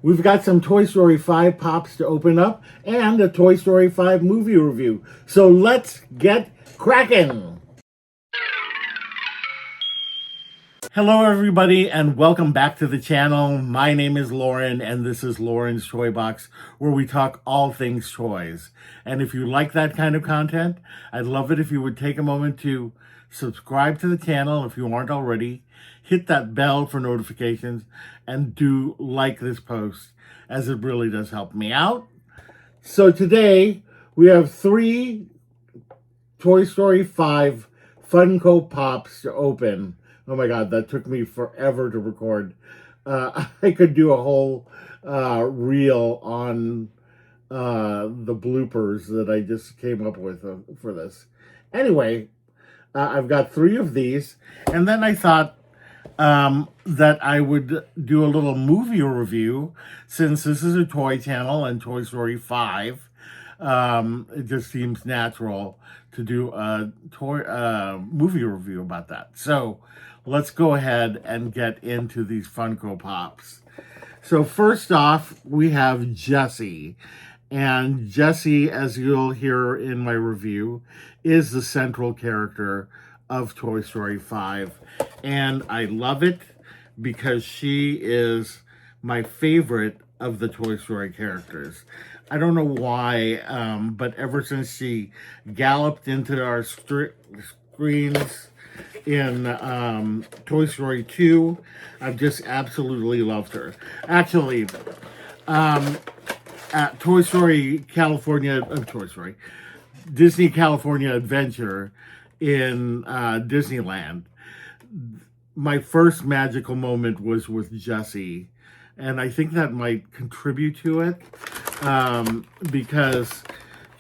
We've got some Toy Story 5 pops to open up and a Toy Story 5 movie review. So let's get cracking! Hello everybody and welcome back to the channel. My name is Lauren and this is Lauren's Toy Box, where we talk all things toys. And if you like that kind of content, I'd love it if you would take a moment to subscribe to the channel if you aren't already, hit that bell for notifications, and do like this post, as it really does help me out. So today we have 3 Toy Story 5 Funko Pops to open. Oh my god, that took me forever to record. I could do a whole reel on the bloopers that I just came up with for this. Anyway, I've got 3 of these, and then I thought that I would do a little movie review, since this is a toy channel and Toy Story 5. It just seems natural to do a movie review about that. So let's go ahead and get into these Funko Pops. So first off, we have Jessie. And Jessie, as you'll hear in my review, is the central character of Toy Story 5. And I love it because she is my favorite of the Toy Story characters. I don't know why, but ever since she galloped into our screens in Toy Story 2, I've just absolutely loved her. Actually, at Disney California Adventure in Disneyland, my first magical moment was with Jessie, and I think that might contribute to it, because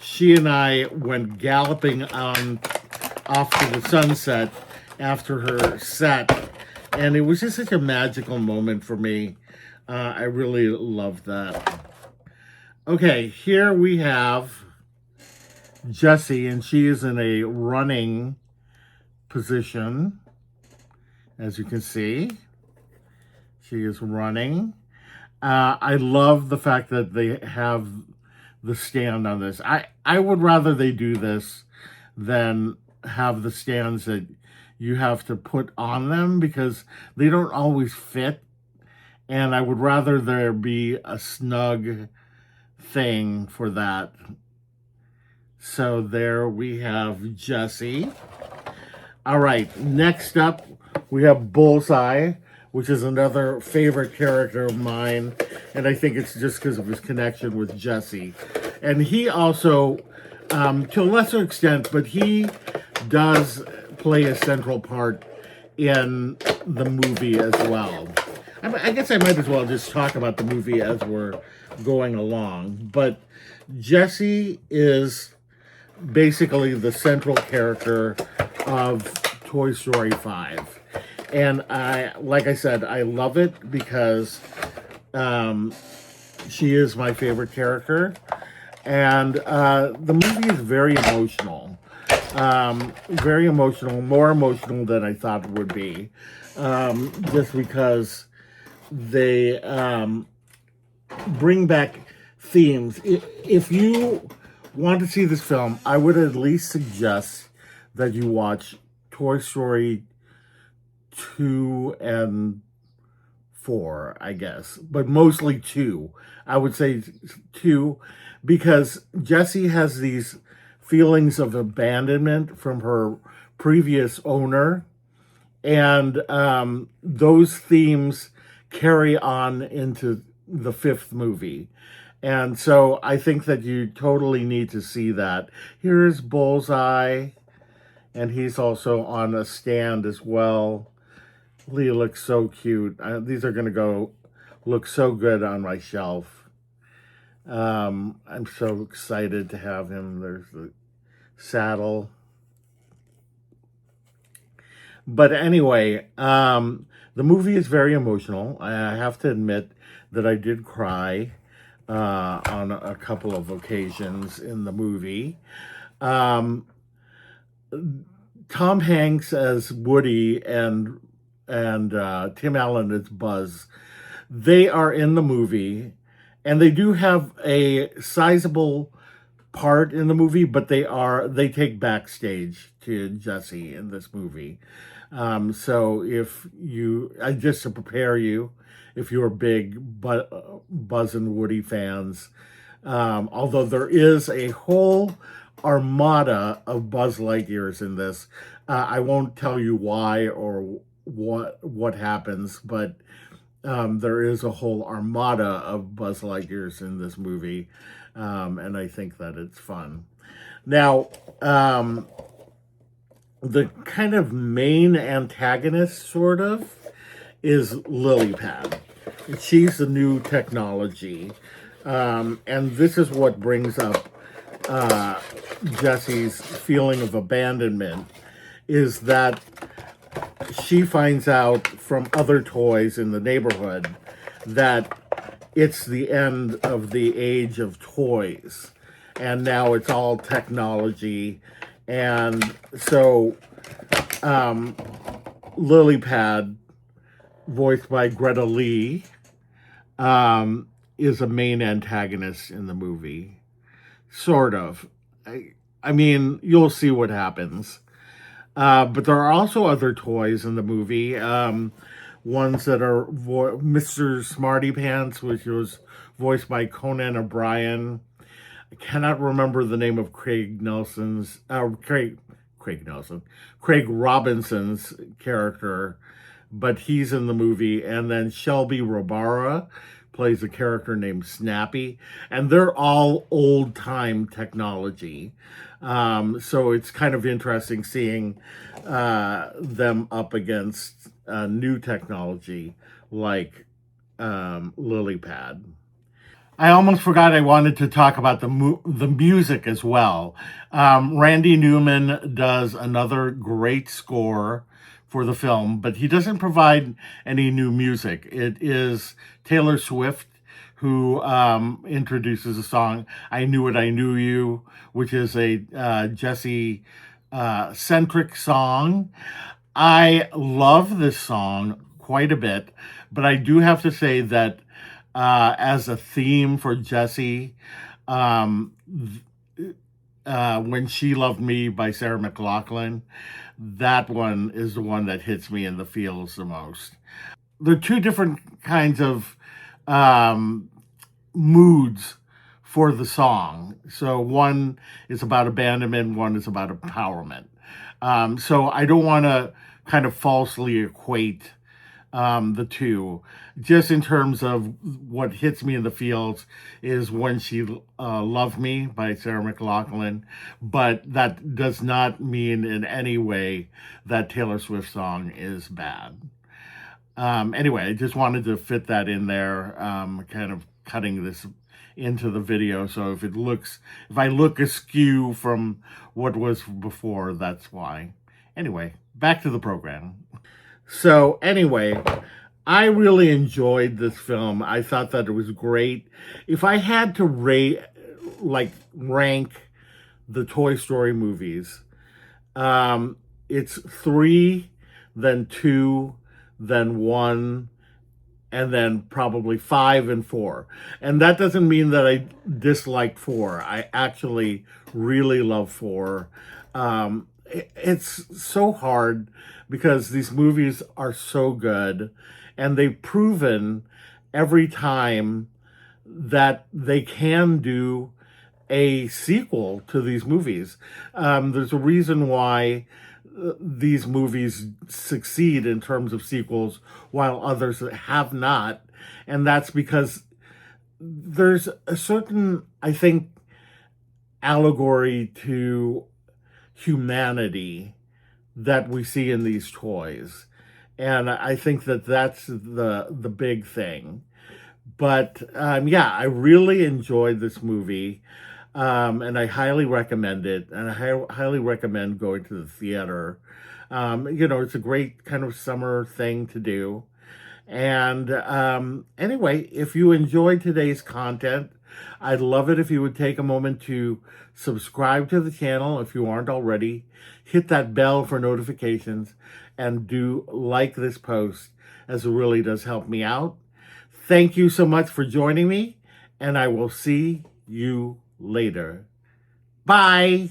she and I went galloping off to the sunset after her set, and it was just such a magical moment for me. I really loved that. Okay, here we have Jessie, and she is in a running position. As you can see, she is running. I love the fact that they have the stand on this. I would rather they do this than have the stands that you have to put on them, because they don't always fit. And I would rather there be a snug thing for that. So there we have Jessie. All right, next up we have Bullseye, which is another favorite character of mine, and I think it's just because of his connection with Jessie. And he also, to a lesser extent, but he does play a central part in the movie as well. I guess I might as well just talk about the movie as we're going along. But Jessie is basically the central character of Toy Story 5. And like I said, I love it because she is my favorite character. And the movie is very emotional. Very emotional, more emotional than I thought it would be. Just because they bring back themes. If you want to see this film, I would at least suggest that you watch Toy Story 2 and 4, I guess, but mostly 2. I would say 2, because Jessie has these feelings of abandonment from her previous owner, and those themes carry on into the 5th movie. And so I think that you totally need to see that. Here's Bullseye, and he's also on a stand as well. He looks so cute. These are going to look so good on my shelf. I'm so excited to have him. There's the saddle. But anyway, the movie is very emotional. I have to admit that I did cry on a couple of occasions in the movie. Tom Hanks as Woody and Tim Allen as Buzz. They are in the movie, and they do have a sizable part in the movie, but they take backstage to Jessie in this movie. So just to prepare you, if you're big Buzz and Woody fans, although there is a whole armada of Buzz Lightyears in this, I won't tell you why or what happens, but there is a whole armada of Buzz Lightyears in this movie, and I think that it's fun. Now, the kind of main antagonist, sort of, is Lily Pad. She's the new technology, and this is what brings up Jessie's feeling of abandonment, is that she finds out from other toys in the neighborhood that it's the end of the age of toys, and now it's all technology. And so Lily Pad, voiced by Greta Lee, is a main antagonist in the movie. Sort of. I mean, you'll see what happens. But there are also other toys in the movie. Ones that are Mr. Smarty Pants, which was voiced by Conan O'Brien. I cannot remember the name of Craig Robinson's character, but he's in the movie. And then Shelby Robara plays a character named Snappy, and they're all old time technology. So it's kind of interesting seeing them up against new technology like Lily Pad. I almost forgot I wanted to talk about the music as well. Randy Newman does another great score for the film, but he doesn't provide any new music. It is Taylor Swift who introduces a song, I Knew It, I Knew You, which is a Jessie centric song. I love this song quite a bit, but I do have to say that as a theme for Jessie, When She Loved Me by Sarah McLachlan, that one is the one that hits me in the feels the most. There are two different kinds of moods for the song. So one is about abandonment, one is about empowerment. So I don't want to kind of falsely equate the two. Just in terms of what hits me in the feels is When She Loved Me by Sarah McLachlan, but that does not mean in any way that Taylor Swift song is bad. Anyway, I just wanted to fit that in there, kind of cutting this into the video. So if I look askew from what was before, that's why. Anyway, back to the program. So anyway, I really enjoyed this film. I thought that it was great. If I had to rank the Toy Story movies, it's 3, then 2, then 1, and then probably 5 and 4. And that doesn't mean that I dislike 4. I actually really love 4. It's so hard because these movies are so good, and they've proven every time that they can do a sequel to these movies. There's a reason why these movies succeed in terms of sequels while others have not, and that's because there's a certain, I think, allegory to humanity that we see in these toys, and I think that that's the big thing. But yeah, I really enjoyed this movie, and I highly recommend it, and I highly recommend going to the theater. It's a great kind of summer thing to do. And anyway, if you enjoyed today's content, I'd love it if you would take a moment to subscribe to the channel if you aren't already, hit that bell for notifications, and do like this post, as it really does help me out. Thank you so much for joining me, and I will see you later. Bye.